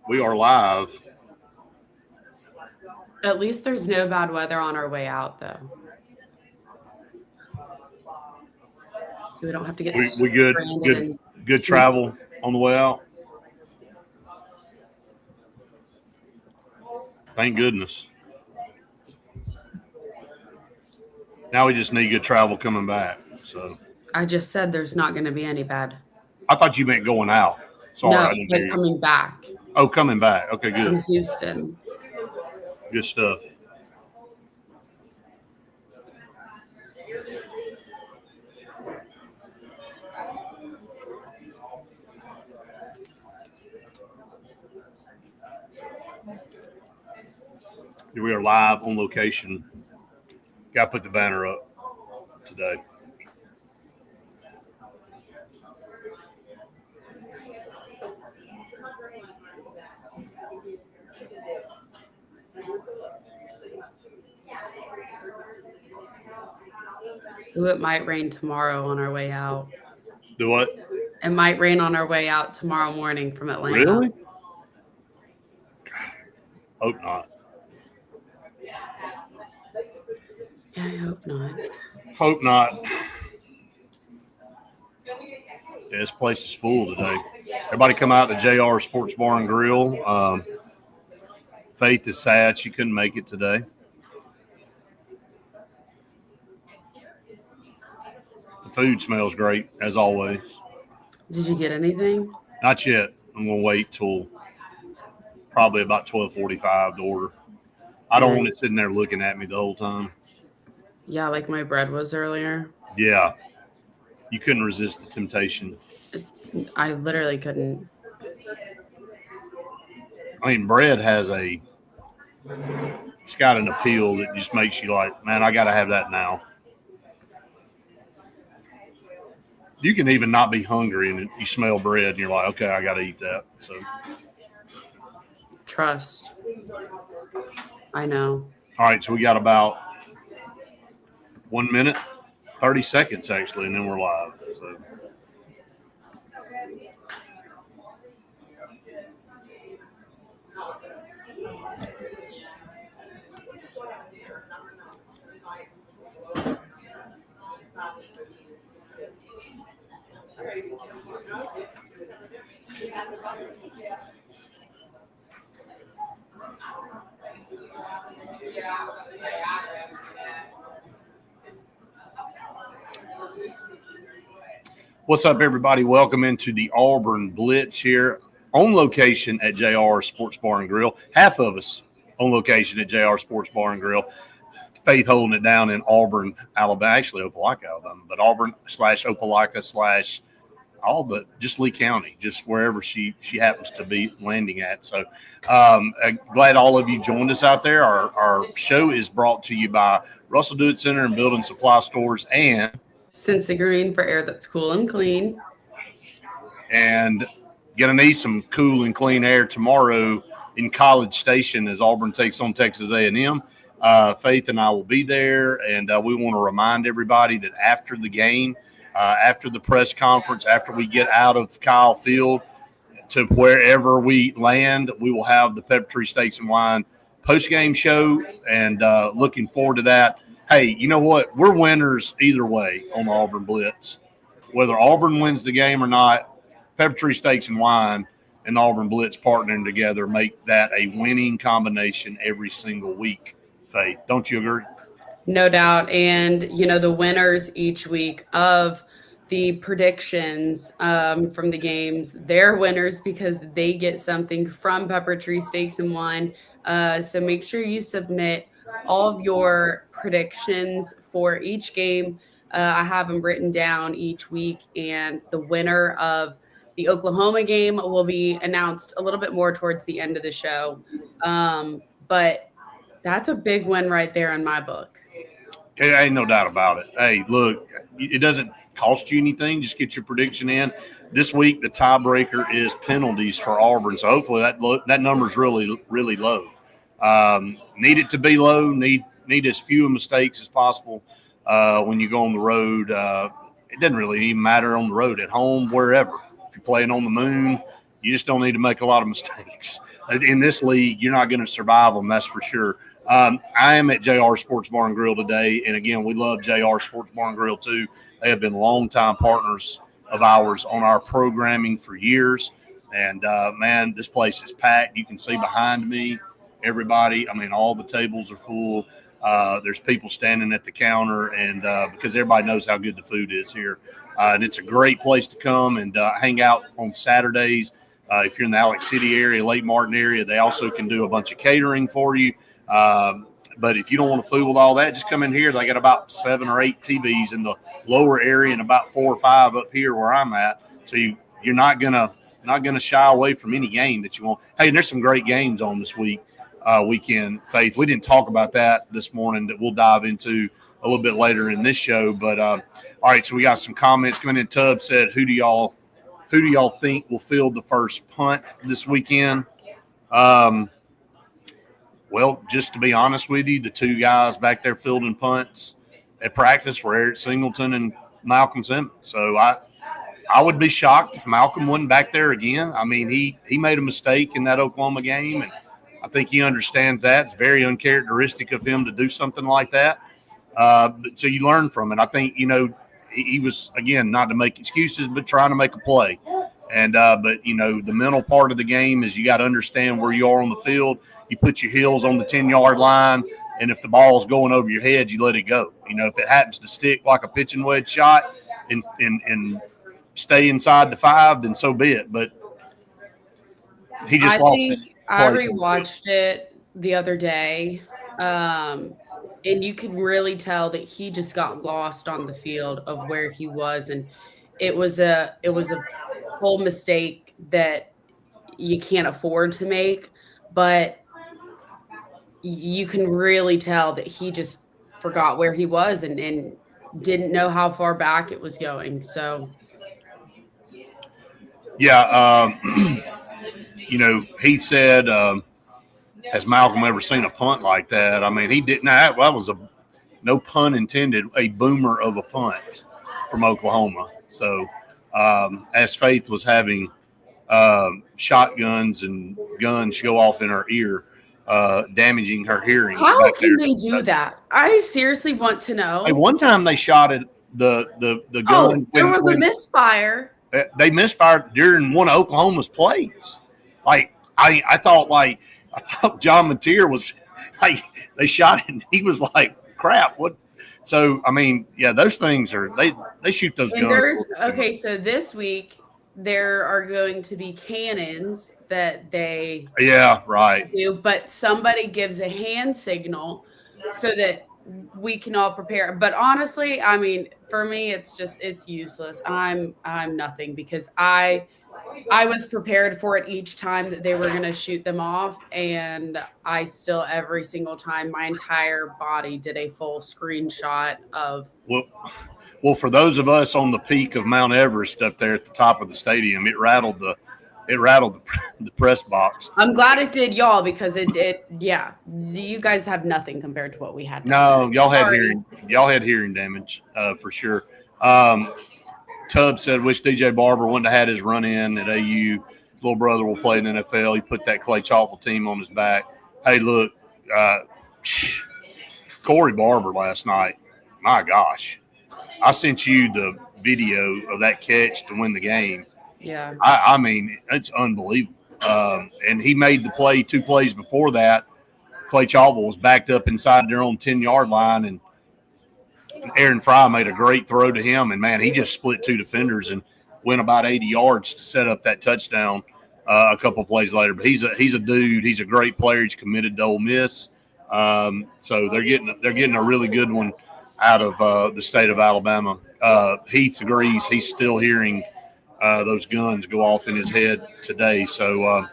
We are live. At least there's no bad weather on our way out, though. So we don't have to get We good. stranded and Good travel on the way out. Thank goodness. Now we just need good travel coming back. So I just said there's not going to be any bad. I thought you meant going out. Sorry, No, I didn't like hear you. coming back Oh, coming back. Okay, good. from Houston. Good stuff. We are live on location. Got to put the banner up today. Ooh, it might rain tomorrow on our way out. Do what? It might rain on our way out tomorrow morning from Atlanta. Really? Hope not. Yeah, I hope not. Hope not. Yeah, this place is full today. Everybody come out to JR Sports Bar and Grill. Faith is sad she couldn't make it today. The food smells great, as always. Did you get anything? Not yet. I'm going to wait till probably about 12:45 to order. I don't want it sitting there looking at me the whole time. Yeah, like my bread was earlier. Yeah. You couldn't resist the temptation. I literally couldn't. I mean, bread has it's got an appeal that just makes you like, man, I got to have that now. You can even not be hungry and you smell bread and you're like, okay, I got to eat that. So Trust. I know. All right, so we got about 1 minute, 30 seconds actually, and then we're live. So. What's up, everybody? Welcome into the Auburn Blitz here on location at JR Sports Bar and Grill. Half of us on location at JR Sports Bar and Grill. Faith holding it down in Auburn, Alabama, actually Opelika, Alabama, but Auburn/Opelika/ all the just Lee County, just wherever she happens to be landing at. So glad all of you joined us out there. Our show is brought to you by Russell Do It Center and Building Supply Stores and Cincy Green for air that's cool and clean. And going to need some cool and clean air tomorrow in College Station as Auburn takes on Texas A&M. Faith and I will be there, and we want to remind everybody that after the game, after the press conference, after we get out of Kyle Field to wherever we land, we will have the Pepper Tree Steaks and Wine post-game show, and looking forward to that. Hey, you know what? We're winners either way on the Auburn Blitz. Whether Auburn wins the game or not, Pepper Tree Steaks and Wine and Auburn Blitz partnering together make that a winning combination every single week, Faith. Don't you agree? No doubt. And, you know, the winners each week of the predictions from the games, they're winners because they get something from Pepper Tree Steaks and Wine. So make sure you submit all of your predictions for each game. I have them written down each week, and the winner of the Oklahoma game will be announced a little bit more towards the end of the show. But that's a big win right there in my book. There ain't no doubt about it. Hey, look, it doesn't cost you anything. Just get your prediction in. This week, the tiebreaker is penalties for Auburn. So hopefully that number's really, really low. Need it to be low. Need as few mistakes as possible when you go on the road. It doesn't really even matter on the road, at home, wherever. If you're playing on the moon, You just don't need to make a lot of mistakes. In this league, you're not going to survive them, that's for sure. I am at JR Sports Bar and Grill today, and again, we love JR Sports Bar and Grill too. They have been longtime partners of ours on our programming for years. And, man, this place is packed. You can see behind me everybody. I mean, all the tables are full. There's people standing at the counter, and because everybody knows how good the food is here. And it's a great place to come and hang out on Saturdays. If you're in the Alex City area, Lake Martin area, they also can do a bunch of catering for you. But if you don't want to fool with all that, just come in here. They got about 7 or 8 TVs in the lower area and about 4 or 5 up here where I'm at. So you're not gonna shy away from any game that you want. Hey, and there's some great games on this weekend, Faith. We didn't talk about that this morning that we'll dive into a little bit later in this show. But all right, so we got some comments coming in. Tubb said, who do y'all think will field the first punt this weekend? Well, just to be honest with you, the 2 guys back there fielding punts at practice were Eric Singleton and Malcolm Simmons. So I would be shocked if Malcolm wasn't back there again. I mean, he made a mistake in that Oklahoma game, and I think he understands that. It's very uncharacteristic of him to do something like that. So you learn from it. I think, he was, again, not to make excuses, but trying to make a play. And but, the mental part of the game is you got to understand where you are on the field. You put your heels on the 10-yard line, and if the ball's going over your head, you let it go. If it happens to stick like a pitching wedge shot and stay inside the 5, then so be it. But he just I rewatched it the other day, and you could really tell that he just got lost on the field of where he was, and it was a whole mistake that you can't afford to make, but you can really tell that he just forgot where he was and didn't know how far back it was going. So yeah, he said, has Malcolm ever seen a punt like that? I mean, he didn't. That was no pun intended, a boomer of a punt from Oklahoma. So as Faith was having shotguns and guns go off in her ear, damaging her hearing. How can they do that? I seriously want to know. Hey, one time they shot at the gun. Oh, there was a misfire. They misfired during one of Oklahoma's plays. Like I thought John Mateer was like, they shot it and he was like, crap, what? So I mean, yeah, those things are they shoot those guns. Okay, so this week there are going to be cannons that they do, but somebody gives a hand signal so that we can all prepare. But honestly, I mean, for me, it's useless. I'm nothing because I was prepared for it each time that they were going to shoot them off, and I still every single time my entire body did a full screenshot of. Well, for those of us on the peak of Mount Everest up there at the top of the stadium, it rattled the press box. I'm glad it did y'all because yeah, you guys have nothing compared to what we had. No, y'all had hearing damage for sure. Tubb said, wish DJ Barber wouldn't have had his run in at AU. His little brother will play in the NFL. He put that Clay Chalkle team on his back. Hey, look, Corey Barber last night, my gosh. I sent you the video of that catch to win the game. Yeah. I mean, it's unbelievable. And he made the play 2 plays before that. Clay Chalkle was backed up inside their own 10-yard line, and Aaron Fry made a great throw to him. And, man, he just split 2 defenders and went about 80 yards to set up that touchdown a couple plays later. But he's a dude. He's a great player. He's committed to Ole Miss. So they're getting a really good one out of the state of Alabama. Heath agrees. He's still hearing those guns go off in his head today. So,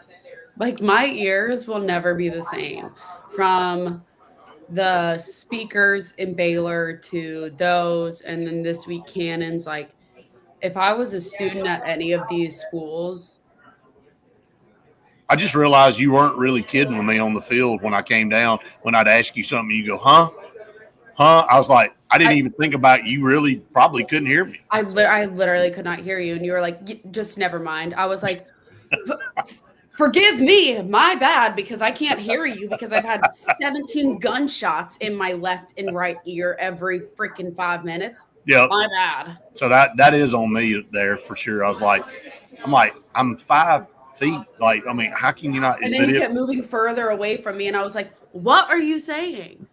my ears will never be the same from the speakers in Baylor to those, and then this week cannons. Like, if I was a student at any of these schools. I just realized you weren't really kidding with me on the field when I came down. When I'd ask you something, you go, huh? I was like, I didn't even think about you really probably couldn't hear me. I literally could not hear you. And you were like, just never mind. I was like, Forgive me, my bad, because I can't hear you because I've had 17 gunshots in my left and right ear every freaking 5 minutes. Yep. My bad. So that is on me there for sure. I'm 5 feet. Like, I mean, how can you not? And then he kept moving further away from me, and I was like, what are you saying?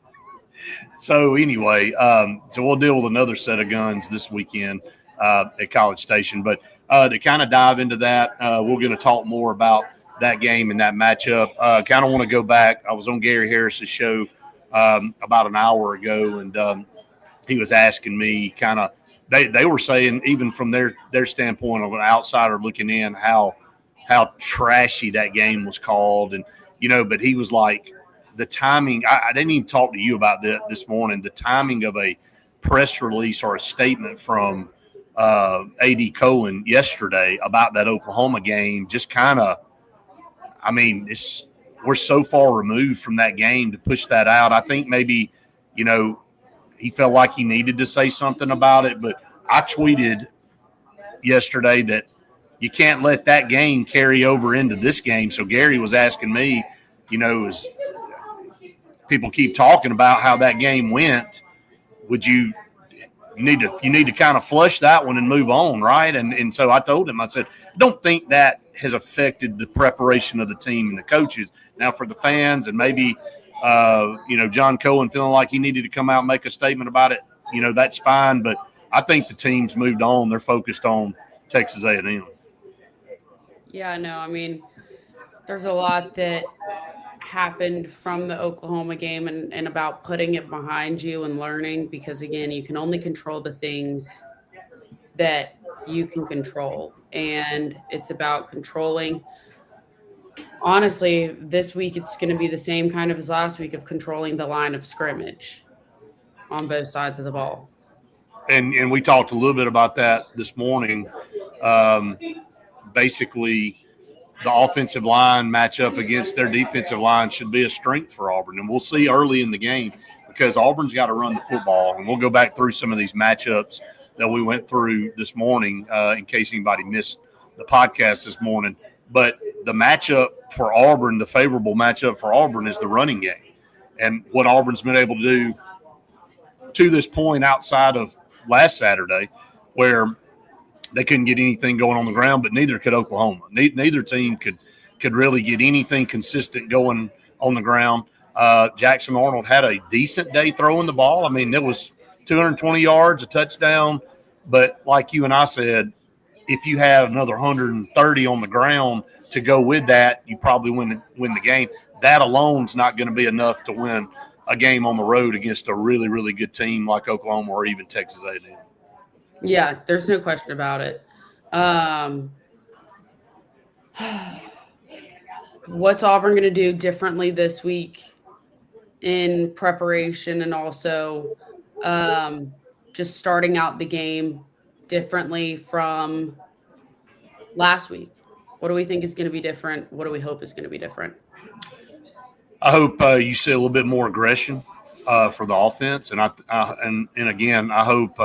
So anyway, so we'll deal with another set of guns this weekend at College Station. But to kind of dive into that, we're going to talk more about that game and that matchup. Kind of want to go back. I was on Gary Harris's show about an hour ago, and he was asking me kind of they were saying, even from their standpoint of an outsider looking in, how trashy that game was called. And but he was like, the timing, I didn't even talk to you about this morning, the timing of a press release or a statement from AD Cohen yesterday about that Oklahoma game, just kind of, I mean, we're so far removed from that game to push that out. I think maybe, he felt like he needed to say something about it, but I tweeted yesterday that you can't let that game carry over into this game. So Gary was asking me, as people keep talking about how that game went, would you need to kind of flush that one and move on, right? And so I told him, I said, I don't think that has affected the preparation of the team and the coaches. Now for the fans and maybe John Cohen feeling like he needed to come out and make a statement about it, that's fine. But I think the team's moved on. They're focused on Texas A&M. Yeah, no, I mean, there's a lot that happened from the Oklahoma game and about putting it behind you and learning, because again, you can only control the things that you can control, and it's about controlling. Honestly, this week it's going to be the same kind of as last week, of controlling the line of scrimmage on both sides of the ball. And we talked a little bit about that this morning. Basically, the offensive line matchup against their defensive line should be a strength for Auburn. And we'll see early in the game, because Auburn's got to run the football. And we'll go back through some of these matchups that we went through this morning in case anybody missed the podcast this morning. But the matchup for Auburn, the favorable matchup for Auburn, is the running game. And what Auburn's been able to do to this point, outside of last Saturday, where they couldn't get anything going on the ground, but neither could Oklahoma. Neither team could really get anything consistent going on the ground. Jackson Arnold had a decent day throwing the ball. I mean, it was 220 yards, a touchdown. But like you and I said, if you have another 130 on the ground to go with that, you probably win the game. That alone is not going to be enough to win a game on the road against a really, really good team like Oklahoma or even Texas A&M. Yeah, there's no question about it. What's Auburn going to do differently this week in preparation, and also just starting out the game differently from last week? What do we think is going to be different? What do we hope is going to be different? I hope you see a little bit more aggression for the offense, and again, I hope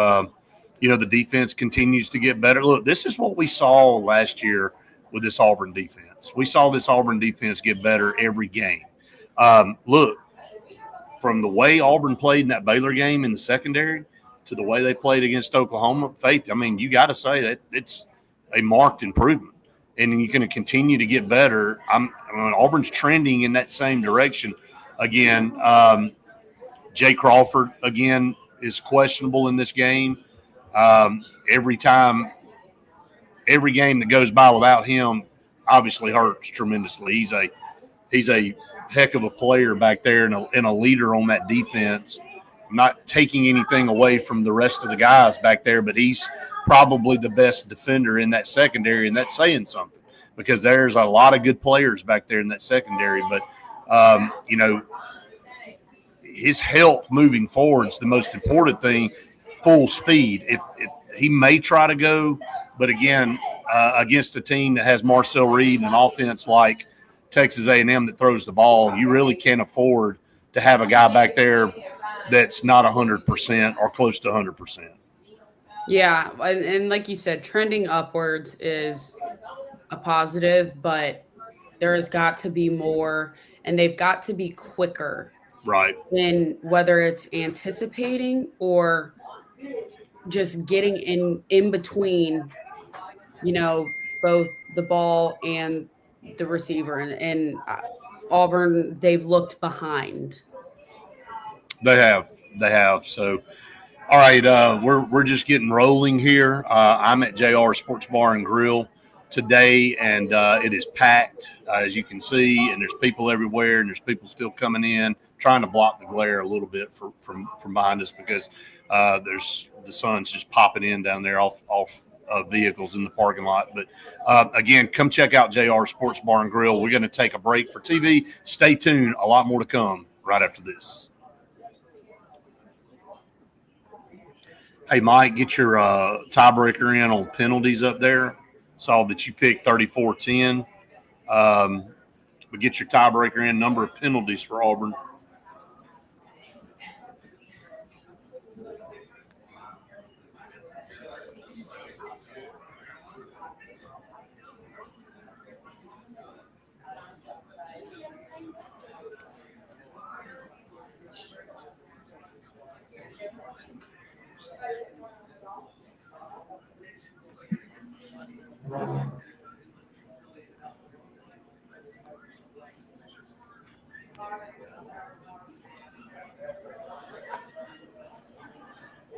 the defense continues to get better. Look, this is what we saw last year with this Auburn defense. We saw this Auburn defense get better every game. Look, from the way Auburn played in that Baylor game in the secondary to the way they played against Oklahoma, Faith, I mean, you got to say that it's a marked improvement, and you're going to continue to get better. Auburn's trending in that same direction. Again, Jay Crawford, again, is questionable in this game. Every game that goes by without him obviously hurts tremendously. He's a heck of a player back there and a leader on that defense. I'm not taking anything away from the rest of the guys back there, but he's probably the best defender in that secondary, and that's saying something, because there's a lot of good players back there in that secondary. But his health moving forward is the most important thing. Full speed. If he may try to go, but again, against a team that has Marcel Reed and an offense like Texas A&M that throws the ball, you really can't afford to have a guy back there that's not 100% or close to 100%. Yeah, and like you said, trending upwards is a positive, but there has got to be more, and they've got to be quicker Right. in whether it's anticipating or just getting in between, both the ball and the receiver. And Auburn, they've looked behind. They have. They have. So, all right, we're just getting rolling here. I'm at JR Sports Bar and Grill today, and it is packed, as you can see, and there's people everywhere, and there's people still coming in, trying to block the glare a little bit from behind us because there's the sun's just popping in down there off vehicles in the parking lot. But again, come check out JR Sports Bar and Grill. We're going to take a break for TV. Stay tuned. A lot more to come right after this. Hey, Mike, get your tiebreaker in on penalties up there. Saw that you picked 34-10. But get your tiebreaker in, number of penalties for Auburn.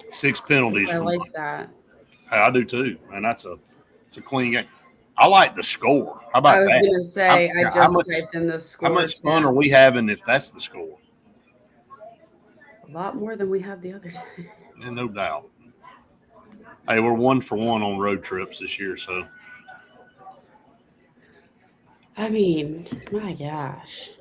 Six penalties. I like that. I do too, man. It's a clean game. I like the score. How about that? I was going to say, I just typed in the score. How much fun are we having if that's the score? A lot more than we had the other day. Yeah, no doubt. Hey, we're 1 for 1 on road trips this year, so. I mean, my gosh.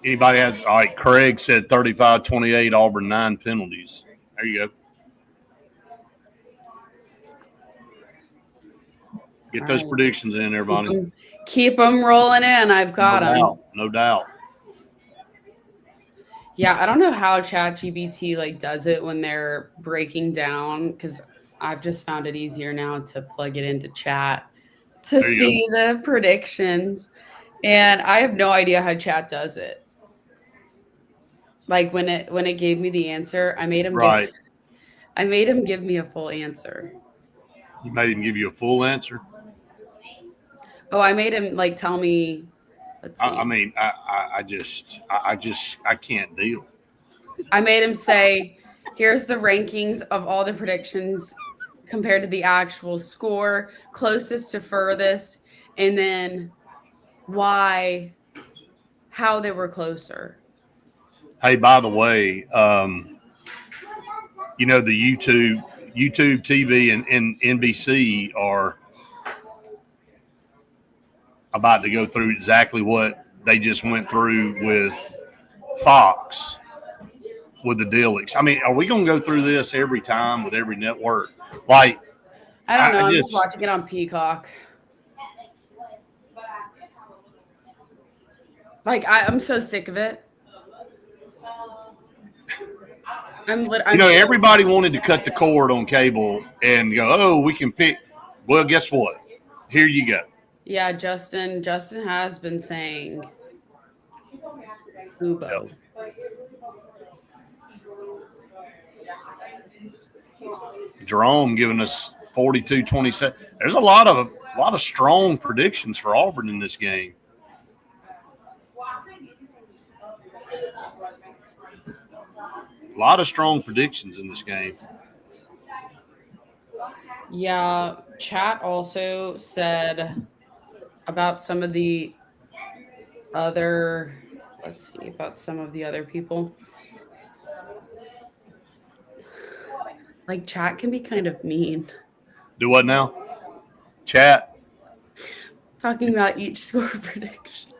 Anybody has – all right, Craig said 35-28, Auburn, 9 penalties. There you go. Get those predictions in, everybody. Keep them rolling in. I've got them. No doubt. Yeah, I don't know how ChatGPT does it when they're breaking down, because I've just found it easier now to plug it into chat to see the predictions. And I have no idea how chat does it. Like when it gave me the answer, I made him give me a full answer. You made him give you a full answer? Oh, I made him tell me. Let's see. I mean, I can't deal. I made him say, here's the rankings of all the predictions compared to the actual score, closest to furthest, and then how they were closer. Hey, by the way, the YouTube TV and NBC are about to go through exactly what they just went through with Fox with the deal. I mean, are we going to go through this every time with every network? I don't know. I'm just watching it on Peacock. I'm so sick of it. Everybody wanted to cut the cord on cable and go, oh, we can pick. Well, guess what? Here you go. Yeah, Justin has been saying Kubo. Yep. Jerome giving us 42-27. There's a lot of strong predictions for Auburn in this game. A lot of strong predictions in this game. Yeah, chat also said about some of the other people. Chat can be kind of mean. Do what now? Chat? Talking about each score prediction.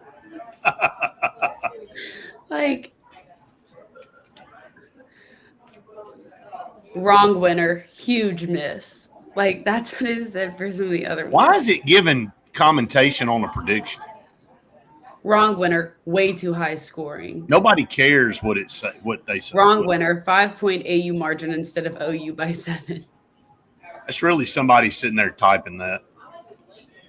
Wrong winner. Huge miss. Like, that's what it said for some of the other ones. Why is it given commentation on a prediction? Wrong winner. Way too high scoring. Nobody cares what they say. Wrong winner. 5-point AU margin instead of OU by 7. It's really somebody sitting there typing that.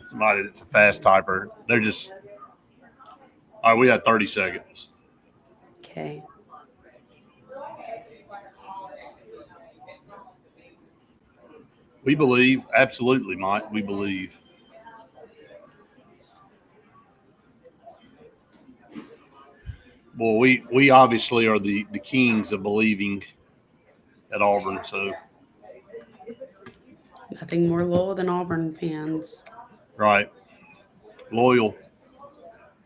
Somebody that's a fast typer. They're just – all right, we had 30 seconds. Okay. We believe. Absolutely, Mike. We believe. Well, we obviously are the kings of believing at Auburn, so – Nothing more loyal than Auburn fans. right. Loyal.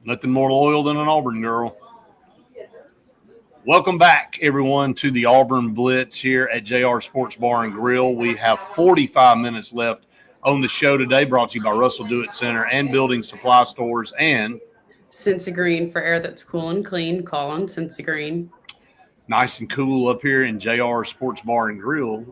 Nothing more loyal than an Auburn girl. Welcome back, everyone, to the Auburn Blitz here at JR Sports Bar and Grill. We have 45 minutes left on the show today, brought to you by Russell Do-It Center and Building Supply Stores and Sensa Green for air that's cool and clean. Call on Sensa Green. Nice and cool up here in JR Sports Bar and Grill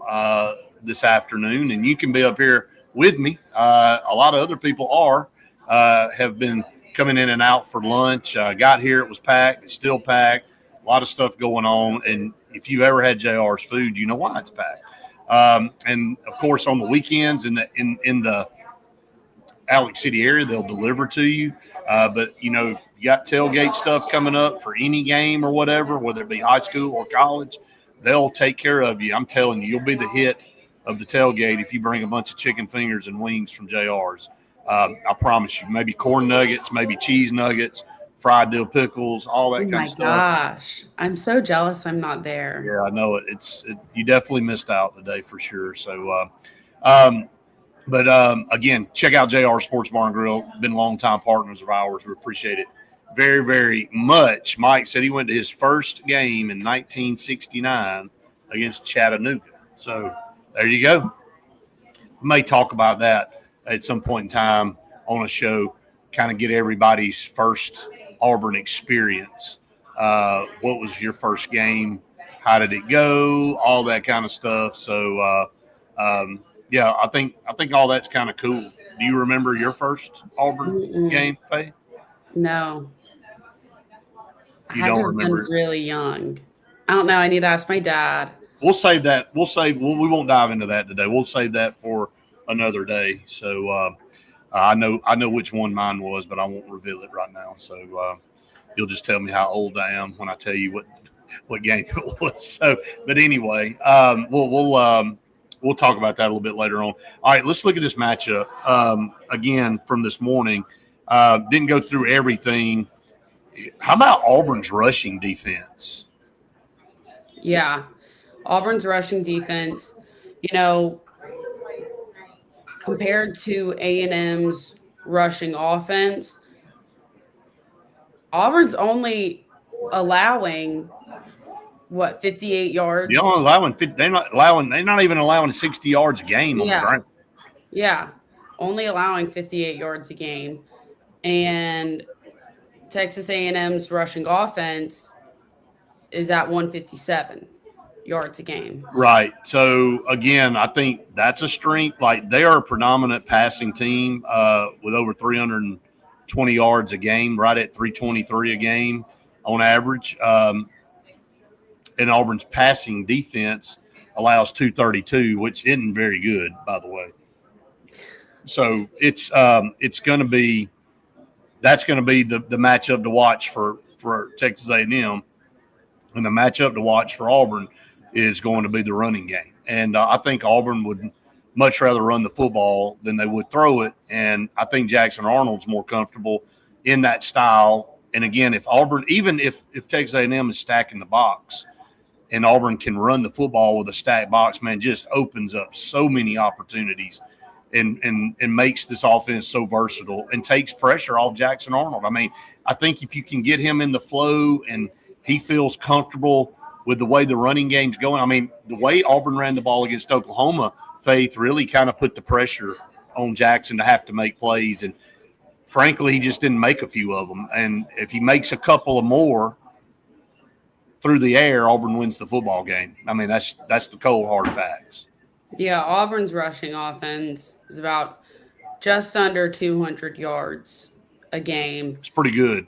this afternoon, and you can be up here with me. A lot of other people have been coming in and out for lunch. Got here, it was packed. It's still packed. A lot of stuff going on, and if you've ever had JR's food, you know why it's packed. And of course, on the weekends in the Alex City area, they'll deliver to you. But you know, you got tailgate stuff coming up for any game or whatever, whether it be high school or college, they'll take care of you. I'm telling you, you'll be the hit of the tailgate if you bring a bunch of chicken fingers and wings from JR's. I promise you, maybe corn nuggets, maybe cheese nuggets, fried dill pickles, all that kind of stuff. Oh my gosh. I'm so jealous I'm not there. Yeah, I know it. You definitely missed out today for sure. So, again, check out JR Sports Bar and Grill. Been longtime partners of ours. We appreciate it very, very much. Mike said he went to his first game in 1969 against Chattanooga. So there you go. We may talk about that at some point in time on a show, kind of get everybody's first Auburn experience. What was your first game? How did it go? All that kind of stuff. So, yeah, I think all that's kind of cool. Do you remember your first Auburn game, Faye? No. You don't remember? Been really young. I don't know. I need to ask my dad. We'll save that. We won't dive into that today. We'll save that for another day. So I know which one mine was, but I won't reveal it right now. So you'll just tell me how old I am when I tell you what game it was. So, but anyway, we'll talk about that a little bit later on. All right, let's look at this matchup again from this morning. Didn't go through everything. How about Auburn's rushing defense? Yeah, Auburn's rushing defense, compared to A&M's rushing offense, Auburn's only allowing 58 yards. They're not even allowing 60 yards a game on the ground. Yeah, only allowing 58 yards a game. And Texas A&M's rushing offense is at 157 yards a game. Right. So, again, I think that's a strength. Like, they are a predominant passing team with over 320 yards a game, right at 323 a game on average. And Auburn's passing defense allows 232, which isn't very good, by the way. So it's going to be – that's going to be the matchup to watch for Texas A&M. And the matchup to watch for Auburn is going to be the running game. And I think Auburn would much rather run the football than they would throw it. And I think Jackson Arnold's more comfortable in that style. And, again, if Auburn – even if Texas A&M is stacking the box and Auburn can run the football with a stacked box, man, just opens up so many opportunities and makes this offense so versatile and takes pressure off Jackson Arnold. I mean, I think if you can get him in the flow and he feels comfortable with the way the running game's going. I mean, the way Auburn ran the ball against Oklahoma, Faith, really kind of put the pressure on Jackson to have to make plays. And, frankly, he just didn't make a few of them. And if he makes a couple of more, through the air, Auburn wins the football game. I mean, that's the cold hard facts. Yeah, Auburn's rushing offense is about just under 200 yards a game. It's pretty good.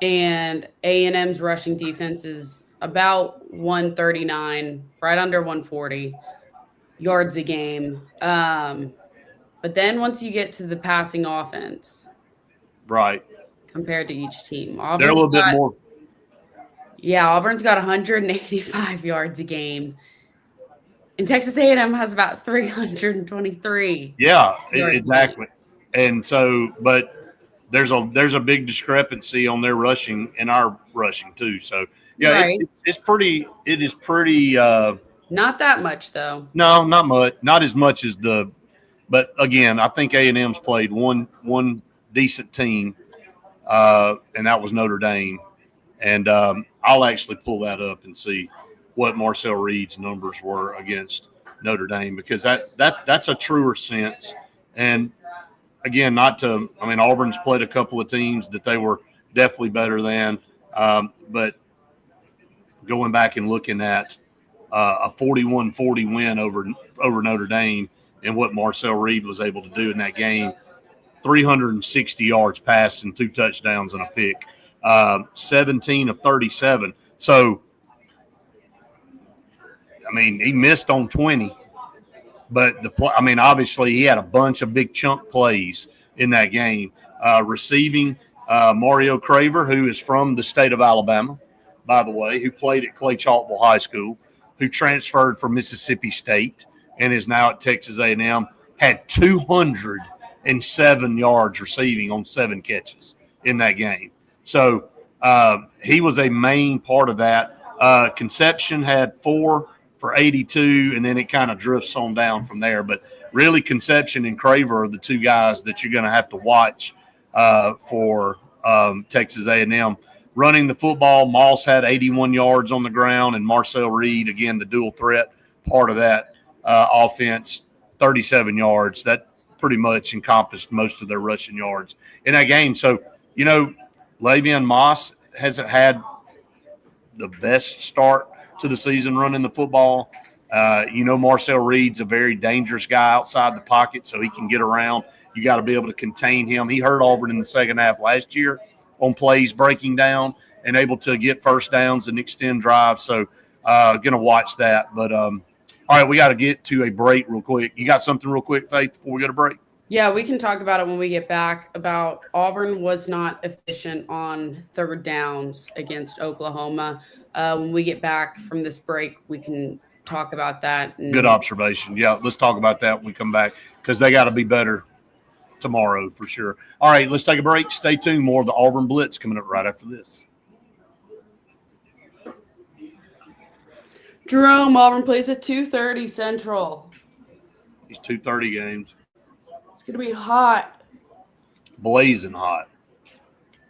And A&M's rushing defense is about 139, right under 140 yards a game. But then once you get to the passing offense, right, compared to each team, they're a little bit more. Yeah, Auburn's got 185 yards a game. And Texas A&M has about 323. Yeah, exactly. And so, but there's a big discrepancy on their rushing and our rushing too. So yeah, right. It is pretty. Not that much though. No, not much. Not as much as the. But again, I think A&M's played one decent team, and that was Notre Dame. And I'll actually pull that up and see what Marcel Reed's numbers were against Notre Dame, because that's a truer sense. And again, Auburn's played a couple of teams that they were definitely better than, but going back and looking at a 41-40 win over Notre Dame and what Marcel Reed was able to do in that game, 360 yards passing, 2 touchdowns and a pick, 17 of 37. So, he missed on 20, but obviously he had a bunch of big chunk plays in that game. Receiving, Mario Craver, who is from the state of Alabama, by the way, who played at Clay Chalkville High School, who transferred from Mississippi State and is now at Texas A&M, had 207 yards receiving on 7 catches in that game. So he was a main part of that. Conception had 4 for 82, and then it kind of drifts on down from there. But really, Conception and Craver are the 2 guys that you're going to have to watch for Texas A&M. Running the football, Moss had 81 yards on the ground, and Marcel Reed, again, the dual threat part of that offense, 37 yards. That pretty much encompassed most of their rushing yards in that game. So, Le'Veon Moss hasn't had the best start to the season running the football. Marcel Reed's a very dangerous guy outside the pocket, so he can get around. You got to be able to contain him. He hurt Auburn in the second half last year on plays breaking down and able to get first downs and extend drives. So going to watch that. But, all right, we got to get to a break real quick. You got something real quick, Faith, before we go to break? Yeah, we can talk about it when we get back, about Auburn was not efficient on third downs against Oklahoma. When we get back from this break, we can talk about that. Good observation. Yeah, let's talk about that when we come back, because they got to be better tomorrow for sure. All right, let's take a break. Stay tuned. More of the Auburn Blitz coming up right after this. Jerome, Auburn plays at 2:30 Central. These 2:30 games. It's going to be hot. Blazing hot.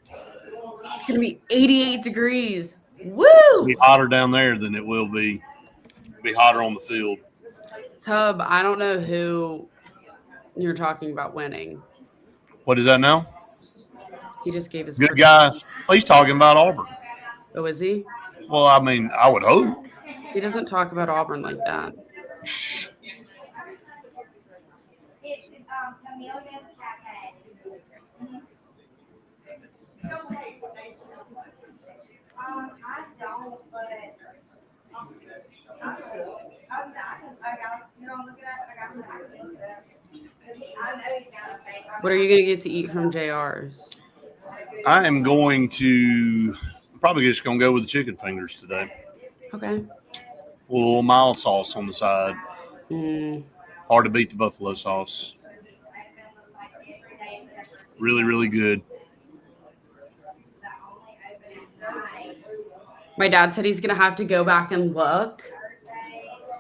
It's going to be 88 degrees. Woo! It'll be hotter down there than it will be. It'll be hotter on the field. Tub, I don't know who you're talking about winning. What is that now? He just gave his good guys. Well, he's talking about Auburn. Oh, is he? Well, I would hope. He doesn't talk about Auburn like that. What are you going to get to eat from JR's? I am probably just going to go with the chicken fingers today. Okay. A little mild sauce on the side. Hard to beat the buffalo sauce. Really, really good. My dad said he's going to have to go back and look.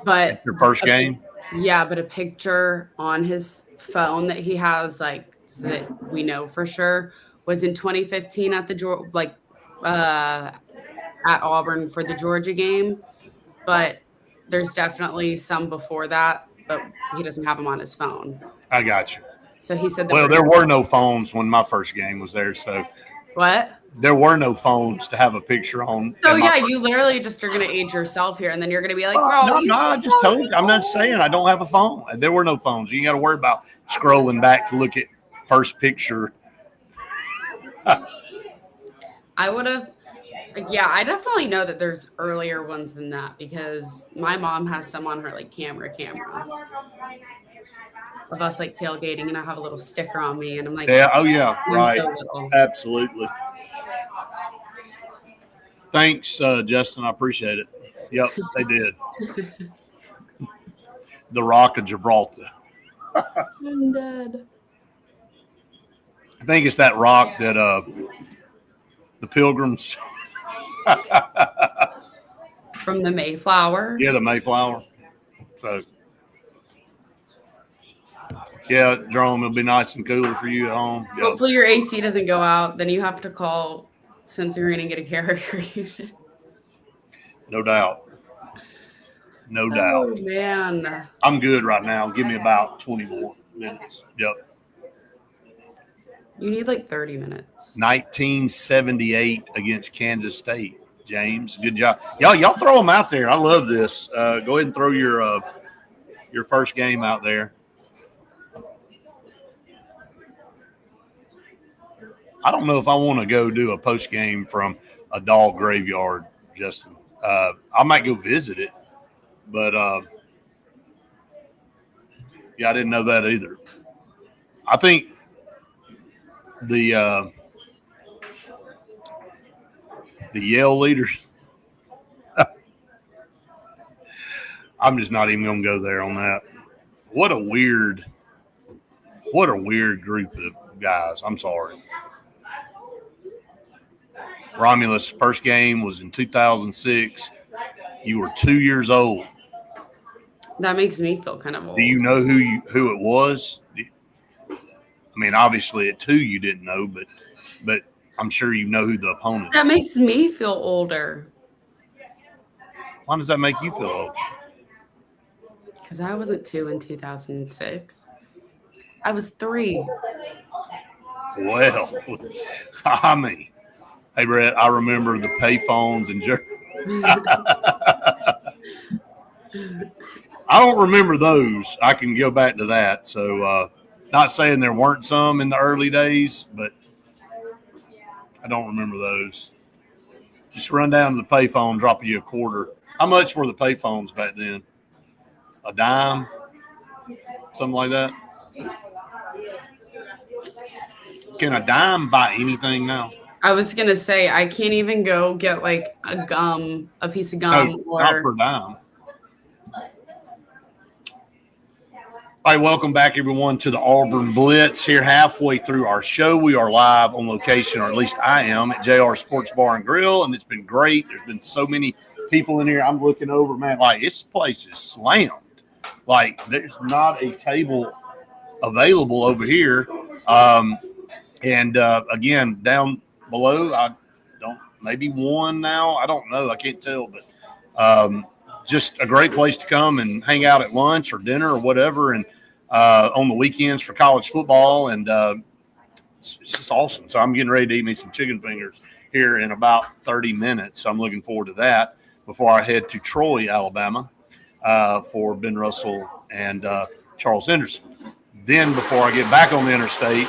But your first game? Yeah, but a picture on his phone that he has, so that we know for sure, was in 2015 at at Auburn for the Georgia game. But there's definitely some before that, but he doesn't have them on his phone. I got you. So he said that. Well, there were no phones when my first game was there. So what? there were no phones to have a picture on. So yeah, you literally just are gonna age yourself here, and then you're gonna be like, "Bro, no, I just told you. I'm not saying I don't have a phone. There were no phones. You got to worry about scrolling back to look at first picture. I would have. Yeah, I definitely know that there's earlier ones than that because my mom has some on her like camera of us like tailgating, and I have a little sticker on me, and I'm like, Yeah, oh yeah, I'm right, so little. Absolutely. Thanks, Justin. I appreciate it. Yep, they did. The Rock of Gibraltar. I'm dead. I think it's that rock that the Pilgrims. From the Mayflower. Yeah, the Mayflower. So, yeah, Jerome, it'll be nice and cooler for you at home. Yep. Hopefully your AC doesn't go out. Then you have to call Sensory and get a carrier unit. No doubt. No doubt. Oh, man. I'm good right now. Give me about 20 more minutes. Yep. You need like 30 minutes. 1978 against Kansas State. James, good job. Y'all throw them out there. I love this. Go ahead and throw your first game out there. I don't know if I want to go do a post game from a dog graveyard, Justin. I might go visit it, but yeah, I didn't know that either. I think the Yale leaders. I'm just not even going to go there on that. What a weird group of guys. I'm sorry. Romulus' first game was in 2006. You were 2 years old. That makes me feel kind of old. Do you know who it was? I mean, obviously at 2 you didn't know, but I'm sure you know who the opponent is. That makes me feel older. Why does that make you feel old? Because I wasn't 2 in 2006. I was 3. Well, I mean, hey, Brett, I remember the payphones and I don't remember those. I can go back to that. So, not saying there weren't some in the early days, but I don't remember those. Just run down to the payphone, drop you a quarter. How much were the payphones back then? A dime? Something like that? Can a dime buy anything now? I was going to say, I can't even go get like a piece of gum. No, not for a dime. All right, welcome back, everyone, to the Auburn Blitz. Here halfway through our show, we are live on location, or at least I am, at JR Sports Bar and Grill, and it's been great. There's been so many people in here. I'm looking over, man, like this place is slammed. Like there's not a table available over here. And again, down below, maybe one now. I don't know. I can't tell, but just a great place to come and hang out at lunch or dinner or whatever. And on the weekends for college football. And it's just awesome. So I'm getting ready to eat me some chicken fingers here in about 30 minutes. So I'm looking forward to that before I head to Troy, Alabama, for Ben Russell and Charles Henderson. Then before I get back on the interstate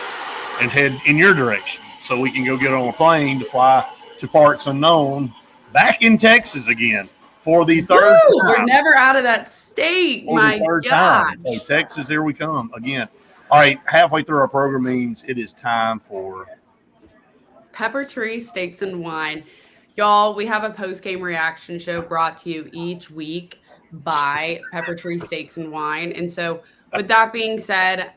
and head in your direction so we can go get on a plane to fly to parts unknown back in Texas again for the third time. We're never out of that state. My God. So Texas, here we come again. All right, halfway through our program means it is time for Pepper Tree Steaks and Wine. Y'all, we have a post-game reaction show brought to you each week by Pepper Tree Steaks and Wine. And so with that being said,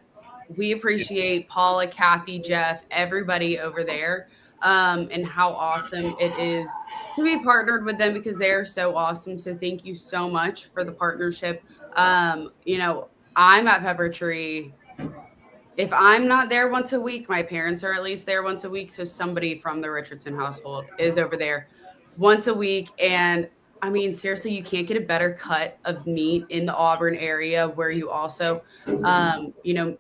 we appreciate Paula, Kathy, Jeff, everybody over there, and how awesome it is to be partnered with them because they are so awesome. So thank you so much for the partnership. You know, I'm at Pepper Tree. If I'm not there once a week, my parents are at least there once a week. So somebody from the Richardson household is over there once a week. And I mean, seriously, you can't get a better cut of meat in the Auburn area where you also, you know,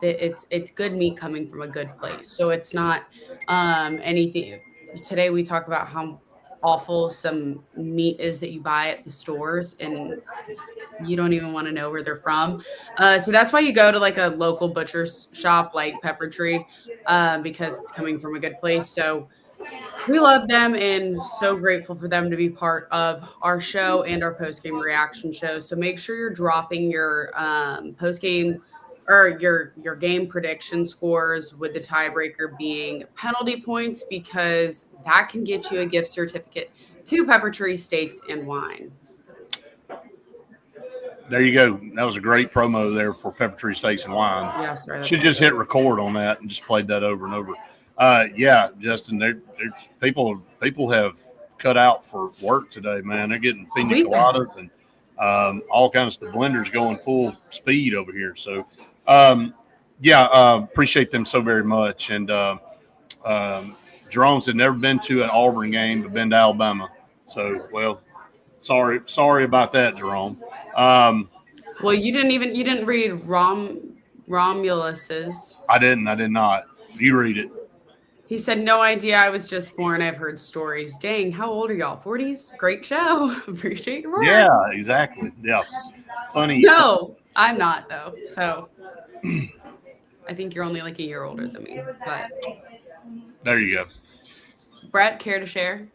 it's good meat coming from a good place. So it's not anything today we talk about how awful some meat is that you buy at the stores, and you don't even want to know where they're from. So that's why you go to like a local butcher's shop like Pepper Tree, because it's coming from a good place. So we love them and so grateful for them to be part of our show and our post game reaction show. So make sure you're dropping your post game or your game prediction scores, with the tiebreaker being penalty points, because that can get you a gift certificate to Pepper Tree Steaks and Wine. There you go. That was a great promo there for Pepper Tree Steaks and Wine. Yeah, sorry. Should just hit record on that and just played that over and over. Yeah, Justin, there's people have cut out for work today, man. They're getting pina coladas and all kinds of the blenders going full speed over here. So, appreciate them so very much. And Jerome said never been to an Auburn game, but been to Alabama. So, well, sorry about that, Jerome. Well, you didn't read Romulus's. I did not. You read it. He said, no idea. I was just born. I've heard stories. Dang, how old are y'all? 40s? Great show. Appreciate your work. Yeah, exactly. Yeah. Funny. No, I'm not, though. So I think you're only like a year older than me. But there you go. Brett, care to share?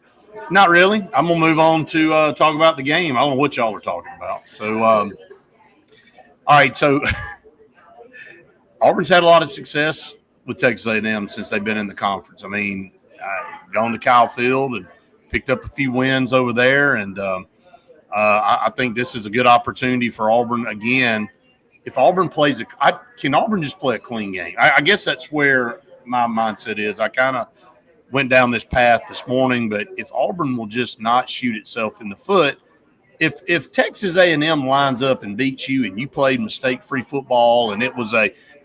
Not really. I'm going to move on to talk about the game. I don't know what y'all are talking about. So, all right. So Auburn's had a lot of success with Texas A&M since they've been in the conference. I mean, gone to Kyle Field and picked up a few wins over there. And I think this is a good opportunity for Auburn again. If Auburn plays can Auburn just play a clean game? I guess that's where my mindset is. I kind of went down this path this morning, but if Auburn will just not shoot itself in the foot, if Texas A&M lines up and beats you and you played mistake-free football and it was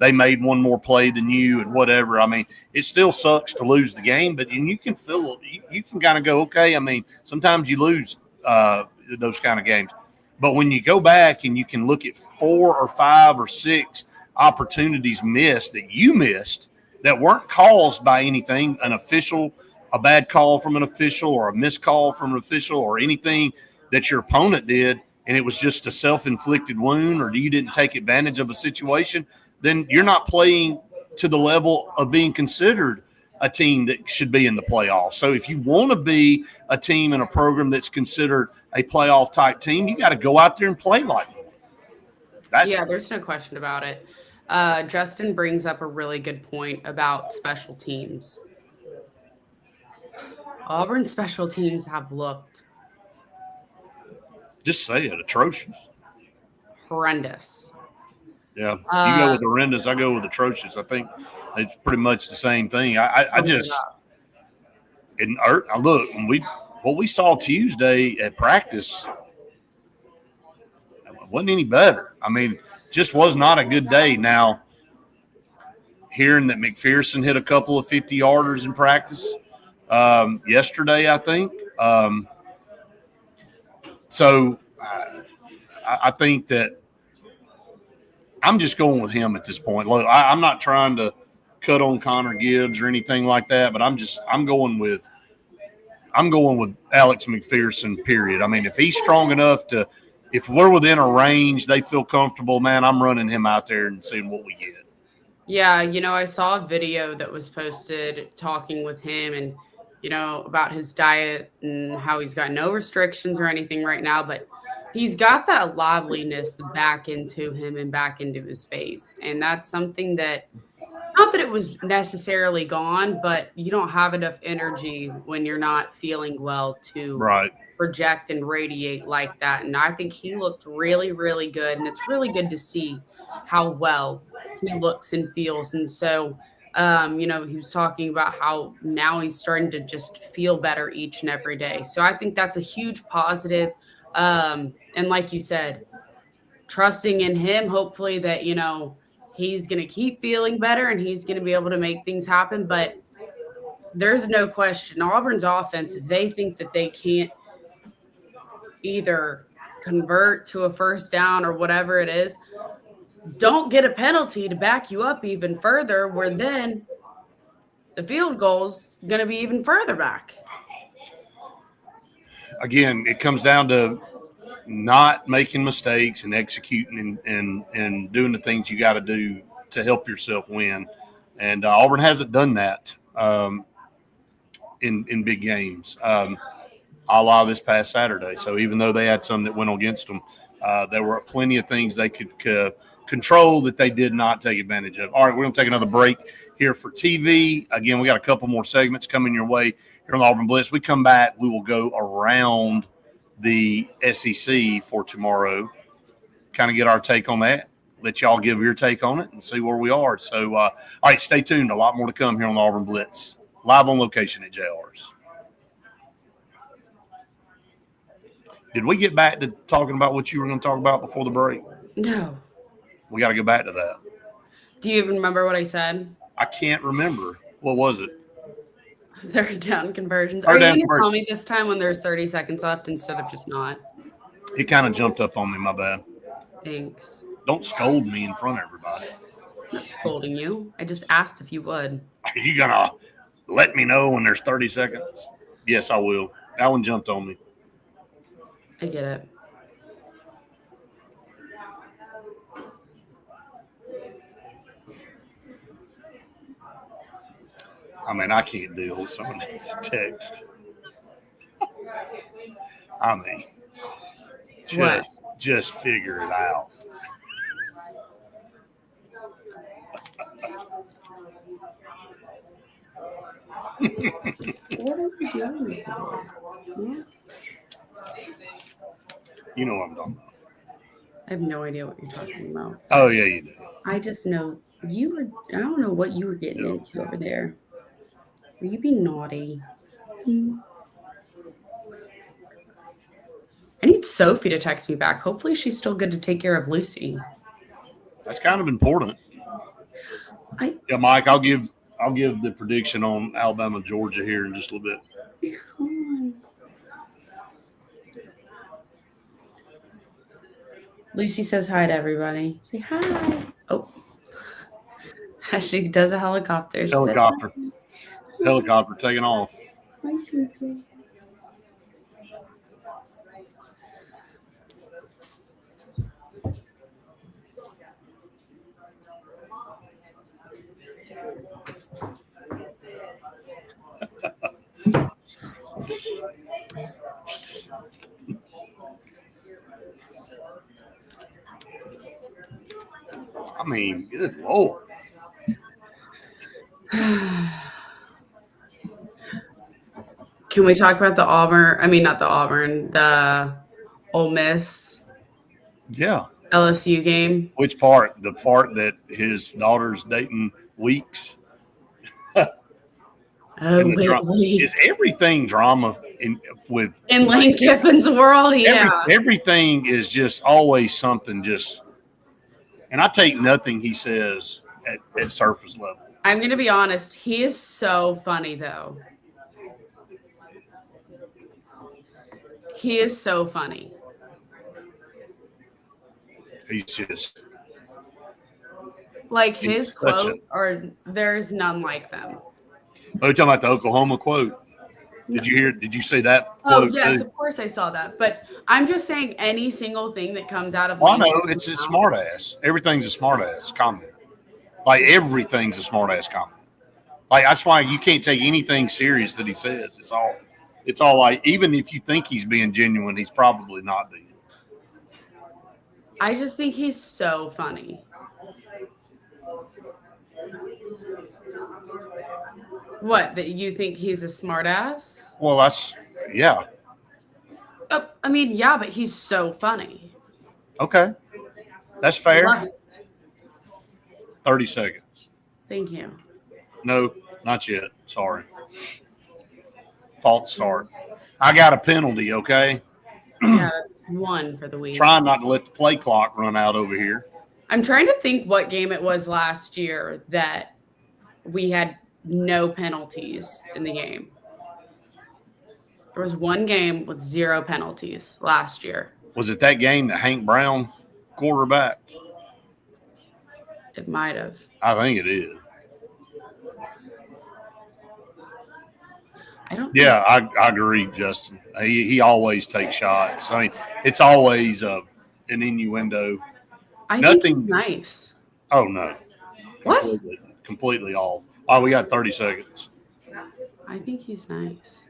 they made one more play than you and whatever, I mean, it still sucks to lose the game, but you can feel you can kind of go, okay, I mean, sometimes you lose those kind of games. But when you go back and you can look at 4 or 5 or 6 opportunities missed that you missed that weren't caused by anything, a bad call from an official or a missed call from an official or anything that your opponent did, and it was just a self-inflicted wound or you didn't take advantage of a situation, then you're not playing to the level of being considered a team that should be in the playoffs. So if you want to be a team in a program that's considered a playoff-type team, you got to go out there and play like that. Yeah, there's no question about it. Justin brings up a really good point about special teams. Auburn's special teams have looked – just say it, atrocious. Horrendous. Yeah, you go with horrendous, I go with atrocious. I think it's pretty much the same thing. Look, what we saw Tuesday at practice wasn't any better. I mean, just was not a good day. Now, hearing that McPherson hit a couple of 50-yarders in practice yesterday, I think. So I think that I'm just going with him at this point. Look, I'm not trying to cut on Connor Gibbs or anything like that, but I'm going with Alex McPherson, period. I mean, if he's strong enough if we're within a range, they feel comfortable, man, I'm running him out there and seeing what we get. Yeah, I saw a video that was posted talking with him and, about his diet and how he's got no restrictions or anything right now, but he's got that liveliness back into him and back into his face. And that's something that, not that it was necessarily gone, but you don't have enough energy when you're not feeling well to project and radiate like that. And I think he looked really, really good. And it's really good to see how well he looks and feels. And so, he was talking about how now he's starting to just feel better each and every day. So I think that's a huge positive. And like you said, trusting in him, hopefully that, he's going to keep feeling better and he's going to be able to make things happen. But there's no question, Auburn's offense, if they think that they can't either convert to a first down or whatever it is, don't get a penalty to back you up even further, where then The field goal's going to be even further back. Again, it comes down to not making mistakes and executing and doing the things you got to do to help yourself win. And Auburn hasn't done that in big games, a la this past Saturday. So even though they had some that went against them, there were plenty of things they could control that they did not take advantage of. All right, we're going to take another break here for TV. Again, we got a couple more segments coming your way here on the Auburn Blitz. We come back, we will go around the SEC for tomorrow, kind of get our take on that, let y'all give your take on it and see where we are. So, all right, stay tuned. A lot more to come here on the Auburn Blitz, live on location at JR's. Did we get back to talking about what you were going to talk about before the break? No. We got to go back to that. Do you even remember what I said? I can't remember. What was it? Third down conversions. Are you going to tell me this time when there's 30 seconds left instead of just not? He kind of jumped up on me. My bad. Thanks. Don't scold me in front of everybody. I'm not scolding you. I just asked if you would. Are you going to let me know when there's 30 seconds? Yes, I will. That one jumped on me. I get it. I mean, I can't deal with some of these texts. I mean, just figure it out. What are we doing? Yeah. You know what I'm talking about. I have no idea what you're talking about. Oh, yeah, you do. I just know you were, I don't know what you were getting into over there. Were you being naughty? I need Sophie to text me back. Hopefully she's still good to take care of Lucy. That's kind of important. Yeah, Mike, I'll give the prediction on Alabama, Georgia here in just a little bit. Lucy says hi to everybody. Say hi. Oh. She does a helicopter. Helicopter taking off. Hi, sweetie. I mean, good Lord. Can we talk about the Auburn? I mean, not the Auburn, the Ole Miss. Yeah. LSU game. Which part? The part that his daughter's dating Weeks? Is everything drama in Lane Kiffin's world? Yeah. Everything is just always something and I take nothing he says at surface level. I'm going to be honest. He is so funny, though. He is so funny. He's just like his quote, or there's none like them. Oh, you're talking about the Oklahoma quote? Did you say that quote? Oh, yes, of course I saw that. But I'm just saying any single thing that comes out of I know it's a smart ass. Everything's a smart ass comment. Like everything's a smart ass comment. Like that's why you can't take anything serious that he says. It's all like, even if you think he's being genuine, he's probably not being. I just think he's so funny. What, that you think he's a smart ass? Well, yeah. I mean, yeah, but he's so funny. Okay. That's fair. 30 seconds. Thank you. No, not yet. Sorry. False start. I got a penalty, okay? Yeah, that's one for the week. Trying not to let the play clock run out over here. I'm trying to think what game it was last year that we had no penalties in the game. There was one game with 0 penalties last year. Was it that game that Hank Brown quarterbacked? It might have. I think it is. I don't. Yeah, I agree, Justin. He always takes shots. I mean, it's always an innuendo. I think Nothing. he's nice. Oh no, What? completely off. Oh, we got 30 seconds. I think he's nice.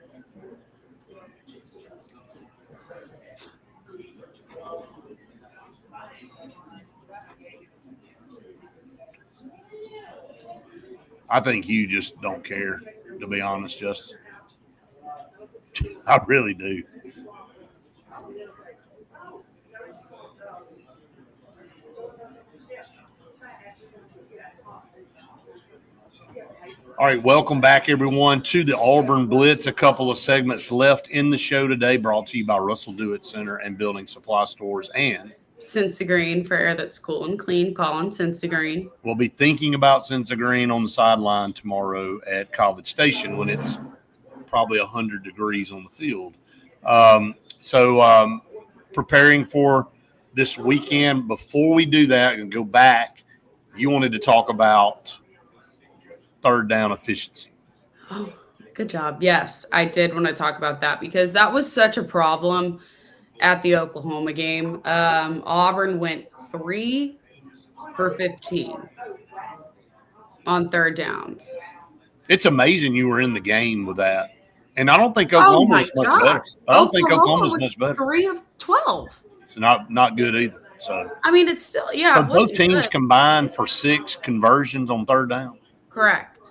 I think you just don't care, to be honest, Justin. I really do. All right, welcome back, everyone, to the Auburn Blitz. A couple of segments left in the show today, brought to you by Russell Dewitt Center and Building Supply Stores. And Sensigreen for air that's cool and clean. Call on Sensigreen. we'll be thinking about Sensigreen on the sideline tomorrow at College Station when it's probably 100 degrees on the field. So preparing for this weekend. Before we do that and go back, you wanted to talk about third down efficiency. Oh, good job. Yes, I did want to talk about that because that was such a problem at the Oklahoma game. Auburn went 3 for 15 on third downs. It's amazing you were in the game with that. And I don't think Oklahoma was much better. I don't think Oklahoma was much better. 3 of 12. So not good either. So I mean, it's still, yeah. So both teams combined for 6 conversions on third down. Correct.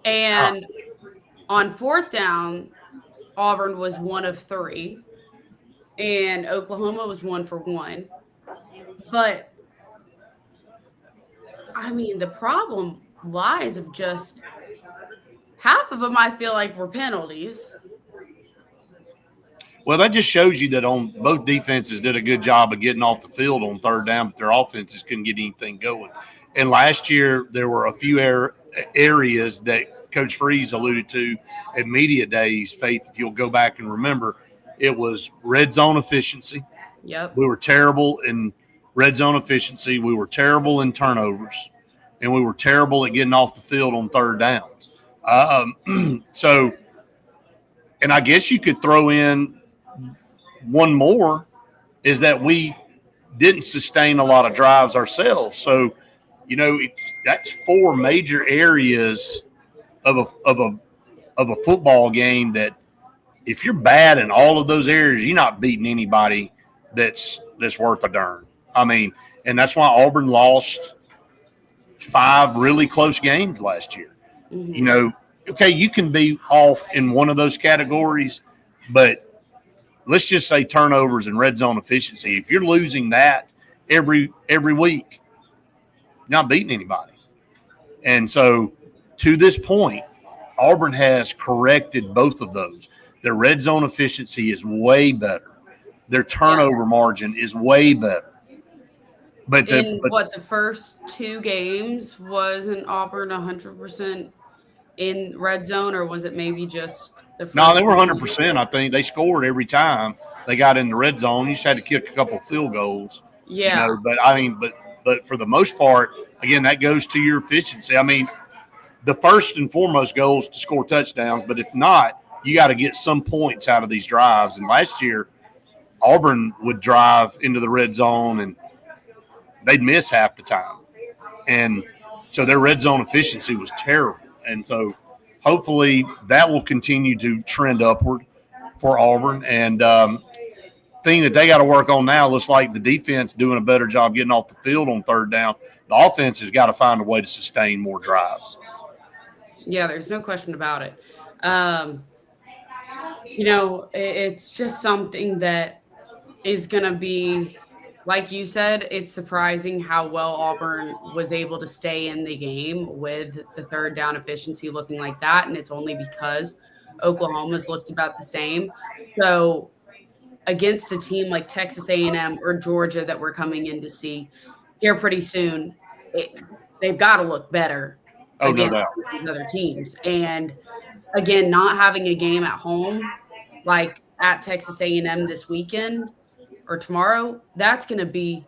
And on fourth down, Auburn was 1 of 3. And Oklahoma was 1 for 1. But, I mean, the problem lies of just half of them I feel like were penalties. Well, that just shows you that on both defenses did a good job of getting off the field on third down, but their offenses couldn't get anything going. And last year, there were a few areas that Coach Freeze alluded to at media days. Faith, if you'll go back and remember, it was red zone efficiency. Yep. We were terrible in red zone efficiency. We were terrible in turnovers, and we were terrible at getting off the field on third downs. So, and I guess you could throw in one more is that we didn't sustain a lot of drives ourselves. So, that's 4 major areas of a football game that if you're bad in all of those areas, you're not beating anybody that's worth a darn. I mean, and that's why Auburn lost 5 really close games last year. Mm-hmm. Okay, you can be off in one of those categories, but let's just say turnovers and red zone efficiency. If you're losing that every week, you're not beating anybody. And so to this point, Auburn has corrected both of those. Their red zone efficiency is way better. Their turnover margin is way better. But the first 2 games, wasn't Auburn 100% in red zone, or was it maybe just the first? No, they were 100%. I think they scored every time they got in the red zone. You just had to kick a couple of field goals. Yeah. But I mean, but for the most part, again, that goes to your efficiency. I mean, the first and foremost goal is to score touchdowns, but if not, you got to get some points out of these drives. And last year, Auburn would drive into the red zone and they'd miss half the time. And so their red zone efficiency was terrible. And so hopefully that will continue to trend upward for Auburn. And thing that they got to work on now looks like the defense doing a better job getting off the field on third down. The offense has got to find a way to sustain more drives. Yeah, there's no question about it. It's just something that is going to be, like you said, it's surprising how well Auburn was able to stay in the game with the third down efficiency looking like that. And it's only because Oklahoma's looked about the same. So against a team like Texas A&M or Georgia that we're coming in to see here pretty soon, they've got to look better against these other teams. And again, not having a game at home like at Texas A&M this weekend or tomorrow, that's going to be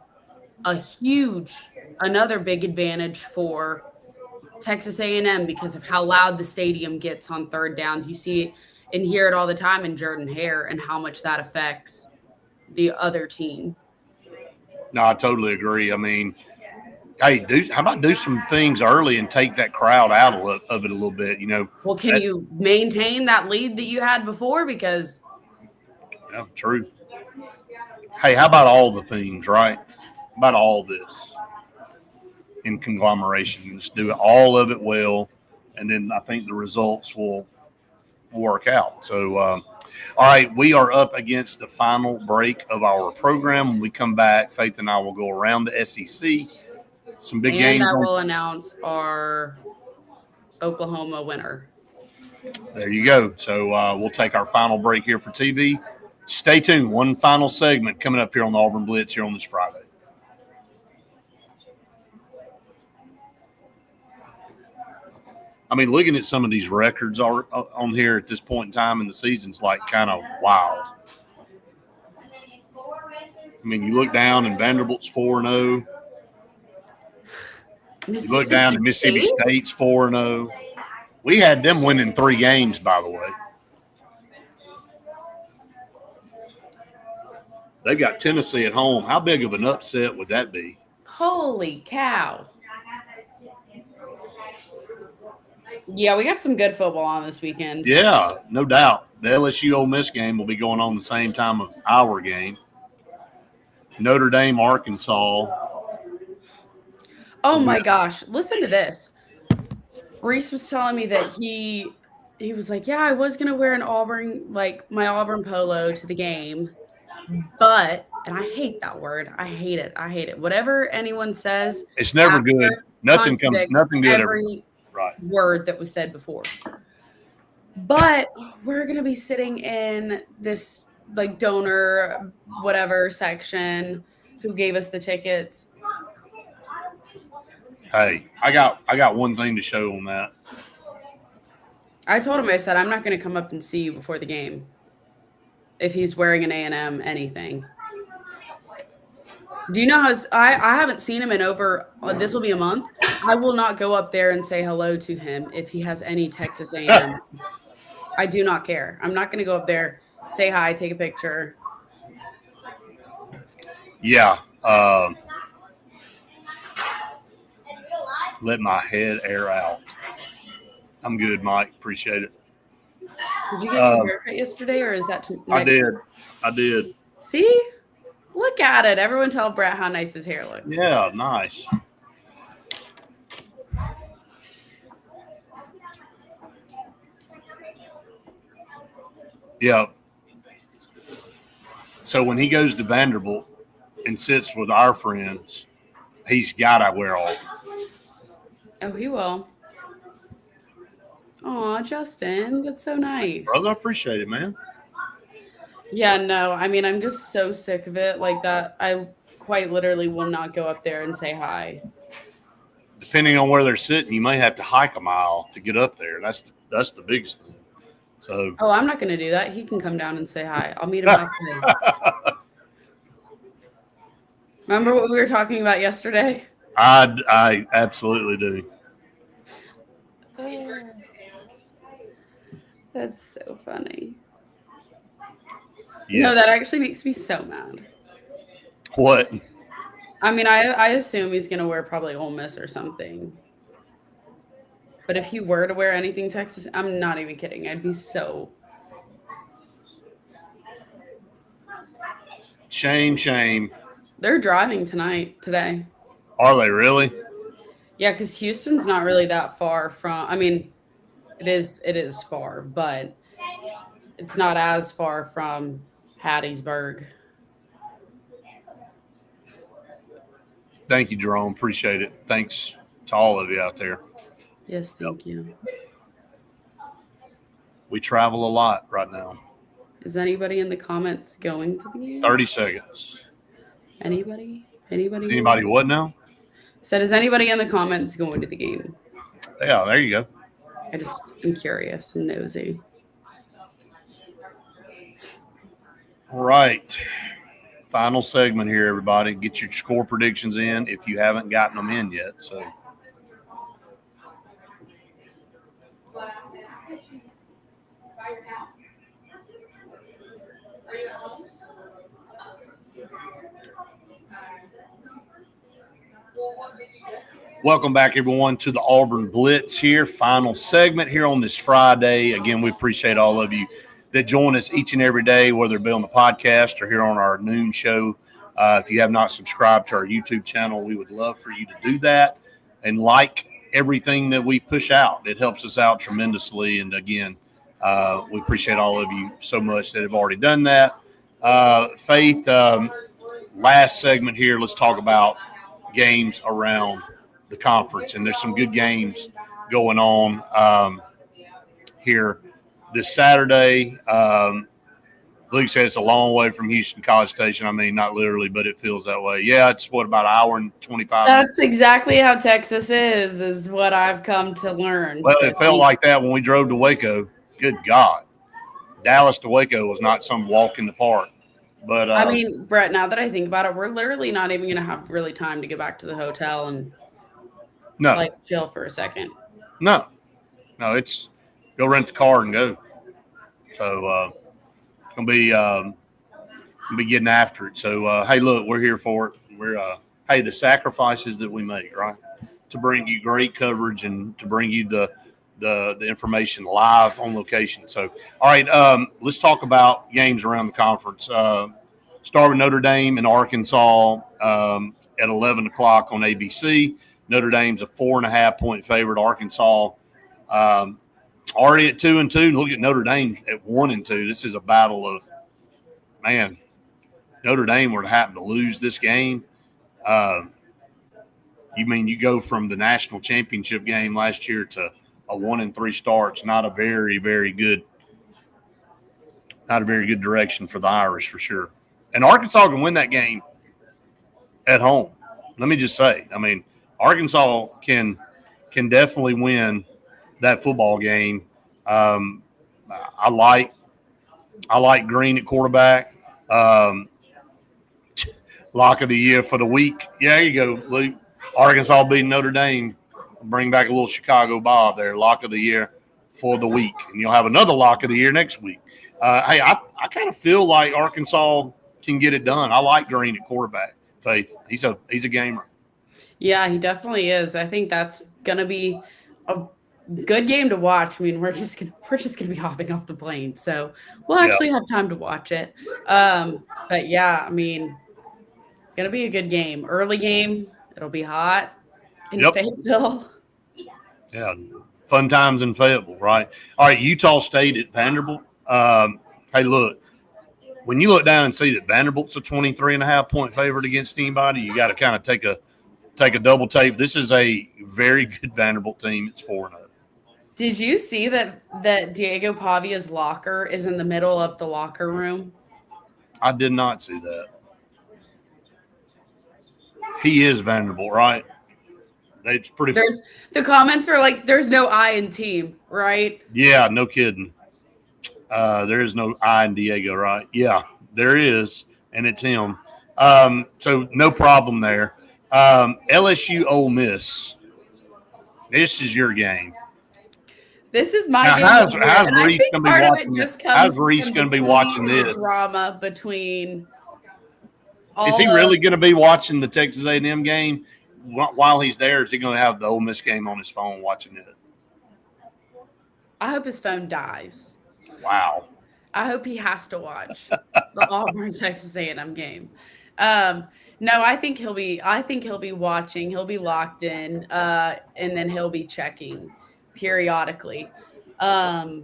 another big advantage for Texas A&M because of how loud the stadium gets on third downs. You see and hear it all the time in Jordan Hare and how much that affects the other team. No, I totally agree. I mean, hey, how about do some things early and take that crowd out of it a little bit? Well, can you maintain that lead that you had before? Because yeah, true. Hey, how about all the things, right? How about all this in conglomeration? Just do all of it well, and then I think the results will work out. So, all right, we are up against the final break of our program. When we come back, Faith and I will go around the SEC. Some big games. And I will announce our Oklahoma winner. There you go. So we'll take our final break here for TV. Stay tuned. One final segment coming up here on the Auburn Blitz here on this Friday. I mean, looking at some of these records on here at this point in time in the season's like kind of wild. I mean, you look down and Vanderbilt's 4-0. You look down and Mississippi State's 4-0. We had them winning 3 games, by the way. They got Tennessee at home. How big of an upset would that be? Holy cow. Yeah, we got some good football on this weekend. Yeah, no doubt. The LSU Ole Miss game will be going on the same time of our game. Notre Dame, Arkansas. Oh, my gosh. Listen to this. Reese was telling me that he was like, yeah, I was going to wear my Auburn polo to the game. But, and I hate that word. I hate it. Whatever anyone says. It's never good. Nothing good every word that was said before. But we're going to be sitting in this donor whatever section who gave us the tickets. Hey, I got one thing to show on that. I told him, I said, I'm not going to come up and see you before the game if he's wearing an A&M anything. Do you know how I haven't seen him in over this will be a month. I will not go up there and say hello to him if he has any Texas A&M. I do not care. I'm not going to go up there, say hi, take a picture. Yeah. Let my head air out. I'm good, Mike. Appreciate it. Did you get your haircut yesterday, or is that I did. See? Look at it. Everyone tell Brett how nice his hair looks. Yeah, nice. Yeah. So when he goes to Vanderbilt and sits with our friends, he's got to wear all. Oh, he will. Aw, Justin, that's so nice. Brother, I appreciate it, man. Yeah, no, I mean, I'm just so sick of it like that. I quite literally will not go up there and say hi. Depending on where they're sitting, you may have to hike a mile to get up there. That's the biggest thing. So. Oh, I'm not going to do that. He can come down and say hi. I'll meet him back there. Remember what we were talking about yesterday? I absolutely do. That's so funny. Yes. No, that actually makes me so mad. What? I mean, I assume he's going to wear probably Ole Miss or something. But if he were to wear anything Texas, I'm not even kidding. I'd be so. Shame. They're driving today. Are they really? Yeah, because Houston's not really that far from. I mean, it is far, but it's not as far from Hattiesburg. Thank you, Jerome. Appreciate it. Thanks to all of you out there. Yes, thank you. We travel a lot right now. Is anybody in the comments going to the game? 30 seconds. Anybody? Anybody what now? Said, is anybody in the comments going to the game? Yeah, there you go. I just am curious and nosy. All right. Final segment here, everybody. Get your score predictions in if you haven't gotten them in yet. So. Welcome back, everyone, to the Auburn Blitz here. Final segment here on this Friday. Again, we appreciate all of you that join us each and every day, whether it be on the podcast or here on our noon show. If you have not subscribed to our YouTube channel, we would love for you to do that and like everything that we push out. It helps us out tremendously. And again, we appreciate all of you so much that have already done that. Faith, last segment here, let's talk about games around the conference, and there's some good games going on here this Saturday. Luke said it's a long way from Houston College Station. I mean, not literally, but it feels that way. Yeah, it's what, about an hour and 25 minutes? That's exactly how Texas is what I've come to learn. Well, it felt like that when we drove to Waco. Good God. Dallas to Waco was not some walk in the park. But I mean, Brett, now that I think about it, we're literally not even going to have really time to get back to the hotel and chill for a second. No, it's go rent the car and go. So gonna be getting after it. So hey, look, we're here for it. We're the sacrifices that we make, right, to bring you great coverage and to bring you the information live on location. So all right, let's talk about games around the conference. Start with Notre Dame and Arkansas at 11 o'clock on ABC. Notre Dame's a 4.5-point favorite. Arkansas already at 2-2. Look at Notre Dame at 1-2. This is a battle of, man, Notre Dame were to happen to lose this game. You go from the national championship game last year to a 1-3 start. It's not a very, very good direction for the Irish for sure. And Arkansas can win that game at home. Let me just say, I mean, Arkansas can definitely win that football game. I like Green at quarterback. Lock of the year for the week. Yeah, there you go, Luke. Arkansas beating Notre Dame. Bring back a little Chicago Bob there. Lock of the year for the week, and you'll have another lock of the year next week. Hey, I kind of feel like Arkansas can get it done. I like Green at quarterback. Faith, he's a gamer. Yeah, he definitely is. I think that's gonna be a good game to watch. I mean, we're just gonna be hopping off the plane, so we'll actually have time to watch it. But yeah, I mean, gonna be a good game. Early game. It'll be hot in Fayetteville. Yeah, fun times in Fayetteville, right? All right, Utah State at Vanderbilt. Hey, look, when you look down and see that Vanderbilt's a 23.5-point favorite against anybody, you got to kind of take a double take. This is a very good Vanderbilt team. It's 4-0. Did you see that Diego Pavia's locker is in the middle of the locker room? I did not see that. He is Vanderbilt, right? It's pretty. The comments are like, "There's no I in team," right? Yeah, no kidding. There is no I in Diego, right? Yeah, there is, and it's him. So no problem there. LSU Ole Miss. This is your game. This is my game. How's Reese going to be watching this drama between? Is he really going to be watching the Texas A&M game while he's there? Is he going to have the Ole Miss game on his phone watching it? I hope his phone dies. Wow. I hope he has to watch the Auburn Texas A&M game. No, I think he'll be watching. He'll be locked in, and then he'll be checking periodically. But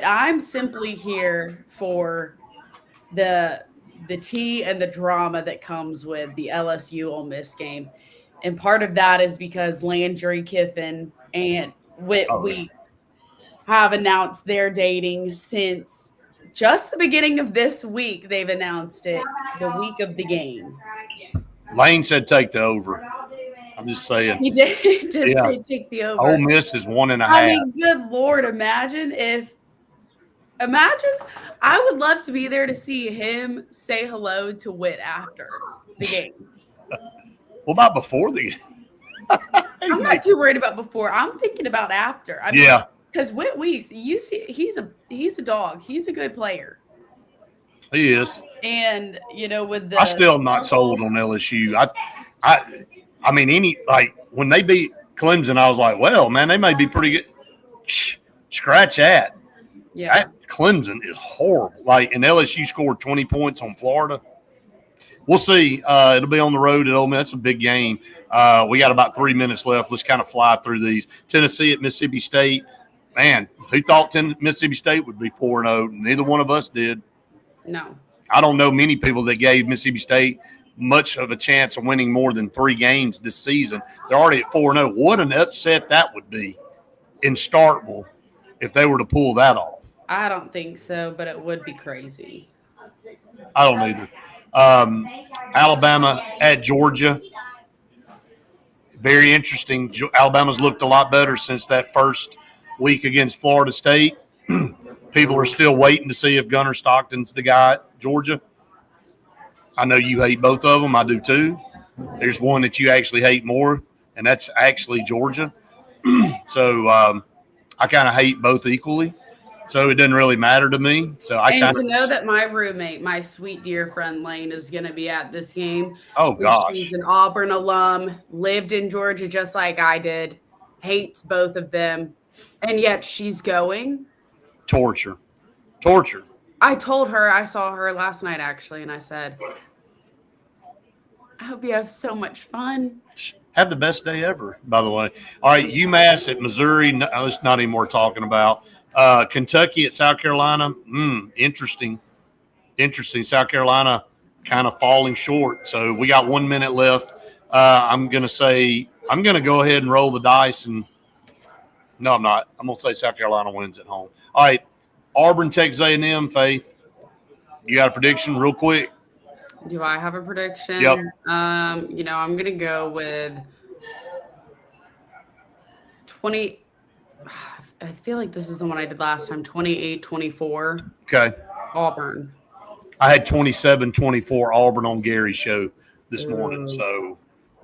I'm simply here for the tea and the drama that comes with the LSU Ole Miss game. And part of that is because Landry Kiffin and Whit Weeks have announced their dating since just the beginning of this week. They've announced it the week of the game. Lane said take the over. I'm just saying. He did say take the over. Ole Miss is 1.5. I mean, good Lord, imagine, I would love to be there to see him say hello to Whit after the game. What about before the game? I'm not too worried about before. I'm thinking about after. I mean, because Whit Weeks, you see, he's a dog. He's a good player. He is. And with the I still am not sold struggles, on LSU. I mean, when they beat Clemson, I was like, well, man, they may be pretty good. Scratch that. yeah. Clemson is horrible. And LSU scored 20 points on Florida. We'll see. It'll be on the road at Ole Miss. That's a big game. We got about 3 minutes left. Let's kind of fly through these. Tennessee at Mississippi State. Man, who thought Mississippi State would be 4-0? Neither one of us did. No. I don't know many people that gave Mississippi State much of a chance of winning more than 3 games this season. They're already at 4-0. What an upset that would be in Starkville if they were to pull that off. I don't think so, but it would be crazy. I don't either. Alabama at Georgia. Very interesting. Alabama's looked a lot better since that first week against Florida State. People are still waiting to see if Gunnar Stockton's the guy at Georgia. I know you hate both of them. I do too. There's one that you actually hate more, and that's actually Georgia. So I kind of hate both equally. So it doesn't really matter to me. So to know that my roommate, my sweet dear friend Lane, is going to be at this game. Oh gosh, she's an Auburn alum, lived in Georgia just like I did, hates both of them, and yet she's going. Torture. I told her, I saw her last night actually, and I said, I hope you have so much fun. Have the best day ever, by the way. All right, UMass at Missouri. No, it's not even worth talking about. Kentucky at South Carolina. Interesting. South Carolina kind of falling short. So we got 1 minute left. I'm going to go ahead and roll the dice. And no, I'm not. I'm going to say South Carolina wins at home. All right, Auburn, Texas A&M, Faith. You got a prediction real quick? Do I have a prediction? Yep. I'm going to go with 20. I feel like this is the one I did last time, 28-24. Okay. Auburn. I had 27-24 Auburn on Gary's show this morning. So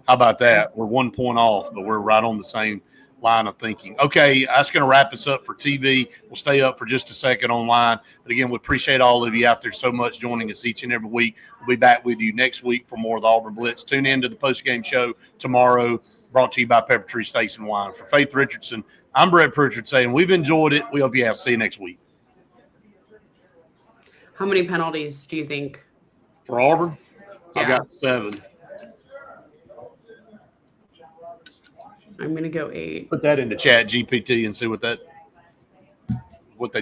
how about that? We're 1 point off, but we're right on the same line of thinking. Okay, that's going to wrap us up for TV. We'll stay up for just a second online. But again, we appreciate all of you out there so much joining us each and every week. We'll be back with you next week for more of the Auburn Blitz. Tune in to the postgame show tomorrow, brought to you by Pepper Tree Steaks and Wine. For Faith Richardson, I'm Brett Pritchard saying we've enjoyed it. We hope you have. See you next week. How many penalties do you think? For Auburn, Yeah. I've got 7. I'm going to go 8. Put that into Chat GPT and see what they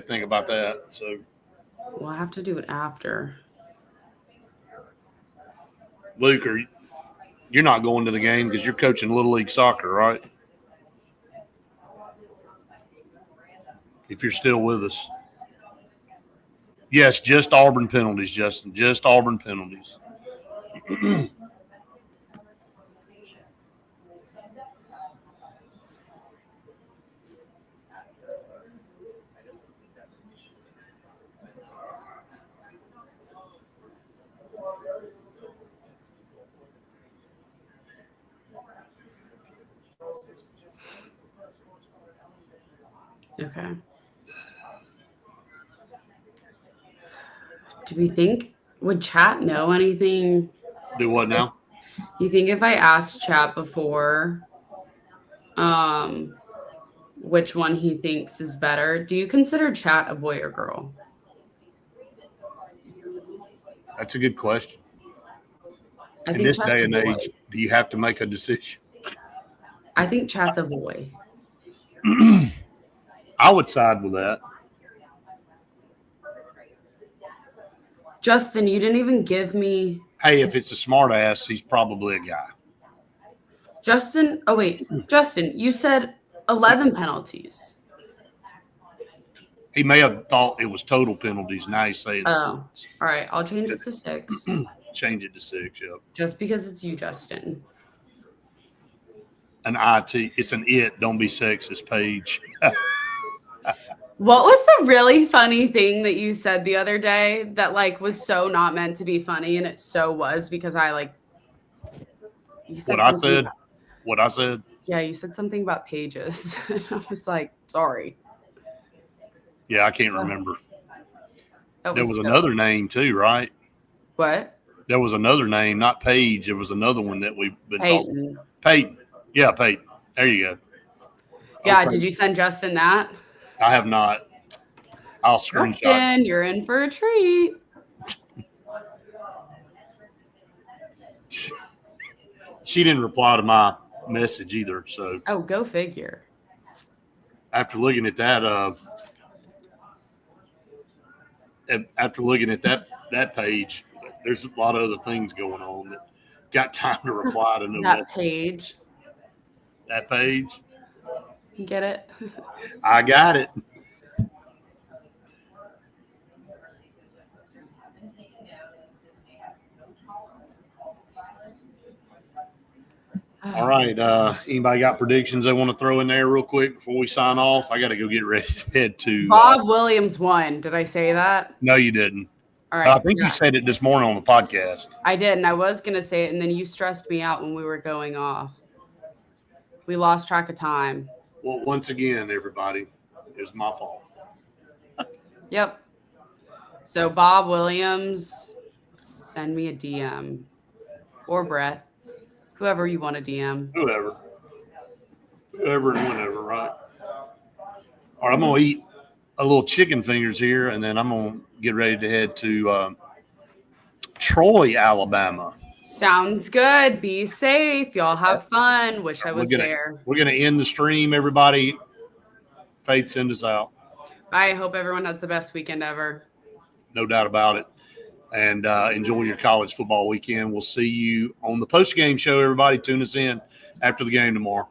think about that. So We'll have to do it after. Luke, you're not going to the game because you're coaching Little League soccer, right? If you're still with us. Yes, just Auburn penalties, Justin. Just Auburn penalties. Okay. Do we think, would chat know anything? Do what now? You think if I asked chat before which one he thinks is better, do you consider chat a boy or girl? That's a good question. I In think this chat's day a and boy. age, do you have to make a decision? I think chat's a boy. I would side with that. Justin, you didn't even give me. Hey, if it's a smart ass, he's probably a guy. Justin, Justin, you said 11 penalties. He may have thought it was total penalties. Now he's saying Oh, all right. I'll change it to 6. change it to 6. Yep. Just because it's you, Justin. An IT. It's an it. Don't be sexist page. What was the really funny thing that you said the other day that was so not meant to be funny, and it so was because you said What I said. Yeah, you said something about pages, and I was like, sorry. Yeah, I can't remember. That There was so another name too, right? what? There was another name, not Paige. There was another one that we've been talking. Peyton. Peyton. Yeah, Peyton. There you go. Yeah, Okay. did you send Justin that? I have not. I'll screenshot. Justin, you're in for a treat. She didn't reply to my message either. So Oh, go figure. after looking at that, that page, there's a lot of other things going on that got time to reply to no That message. page. That page. Get it? I got it. All right. Anybody got predictions they want to throw in there real quick before we sign off? I got to go get ready to head to. Bob Williams won. Did I say that? No, you didn't. All right. I think you said it this morning on the podcast. I did, and I was going to say it, and then you stressed me out when we were going off. We lost track of time. Well, once again, everybody, it was my fault. Yep. So Bob Williams, send me a DM. Or Brett. Whoever you want to DM. Whoever and whenever, right? All right, I'm going to eat a little chicken fingers here, and then I'm going to get ready to head to Troy, Alabama. Sounds good. Be safe. Y'all have fun. Wish I was there. We're going to end the stream, everybody. Faith, send us out. I hope everyone has the best weekend ever. No doubt about it. And enjoy your college football weekend. We'll see you on the post-game show, everybody. Tune us in after the game tomorrow.